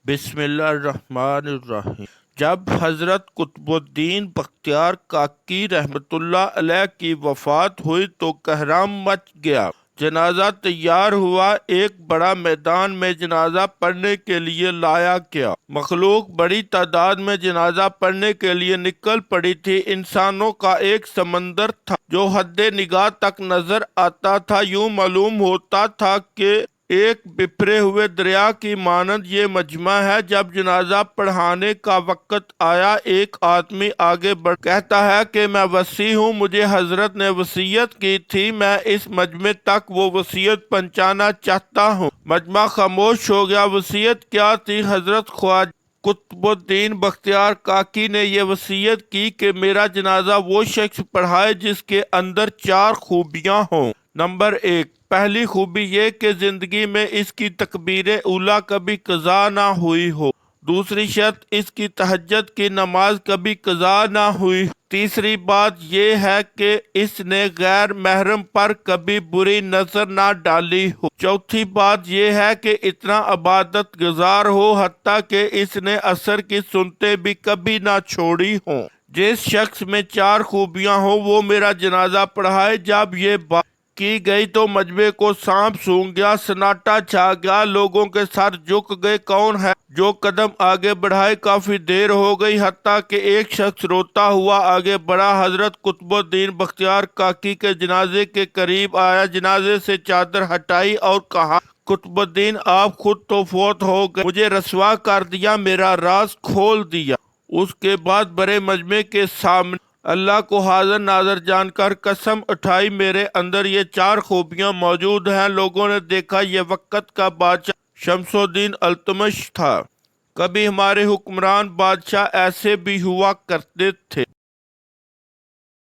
بسم اللہ الرحمن الرحیم۔ جب حضرت قطب الدین بختیار کاکی رحمۃ اللہ علیہ کی وفات ہوئی تو کہرام مچ گیا۔ جنازہ تیار ہوا، ایک بڑا میدان میں جنازہ پڑھنے کے لیے لایا گیا۔ مخلوق بڑی تعداد میں جنازہ پڑھنے کے لیے نکل پڑی تھی۔ انسانوں کا ایک سمندر تھا جو حد نگاہ تک نظر آتا تھا۔ یوں معلوم ہوتا تھا کہ ایک بپھرے ہوئے دریا کی مانند یہ مجمع ہے۔ جب جنازہ پڑھانے کا وقت آیا، ایک آدمی آگے بڑھ کہتا ہے کہ میں وصی ہوں، مجھے حضرت نے وصیت کی تھی، میں اس مجمع تک وہ وصیت پہنچانا چاہتا ہوں۔ مجمع خاموش ہو گیا۔ وصیت کیا تھی؟ حضرت خواجہ قطب الدین بختیار کاکی نے یہ وصیت کی کہ میرا جنازہ وہ شخص پڑھائے جس کے اندر 4 خوبیاں ہوں۔ نمبر 1، پہلی خوبی یہ کہ زندگی میں اس کی تکبیر اولیٰ کبھی قضا نہ ہوئی ہو۔ دوسری شرط، اس کی تہجد کی نماز کبھی قضا نہ ہوئی۔ تیسری بات یہ ہے کہ اس نے غیر محرم پر کبھی بری نظر نہ ڈالی ہو۔ چوتھی بات یہ ہے کہ اتنا عبادت گزار ہو حتیٰ کہ اس نے عصر کی سنتیں بھی کبھی نہ چھوڑی ہوں۔ جس شخص میں 4 خوبیاں ہوں وہ میرا جنازہ پڑھائے۔ جب یہ بات کی گئی تو مجمع کو سانپ سونگھ گیا، سناٹا چھا گیا، لوگوں کے سر جھک گئے۔ کون ہے جو قدم آگے بڑھائے؟ کافی دیر ہو گئی، حتیٰ کہ ایک شخص روتا ہوا آگے بڑھا، حضرت قطب الدین بختیار کاکی کے جنازے کے قریب آیا، جنازے سے چادر ہٹائی اور کہا، قطب الدین آپ خود تو فوت ہو گئے، مجھے رسوا کر دیا، میرا راز کھول دیا۔ اس کے بعد بڑے مجمع کے سامنے اللہ کو حاضر ناظر جان کر قسم اٹھائی، میرے اندر یہ 4 خوبیاں موجود ہیں۔ لوگوں نے دیکھا یہ وقت کا بادشاہ شمس الدین التمش تھا۔ کبھی ہمارے حکمران بادشاہ ایسے بھی ہوا کرتے تھے۔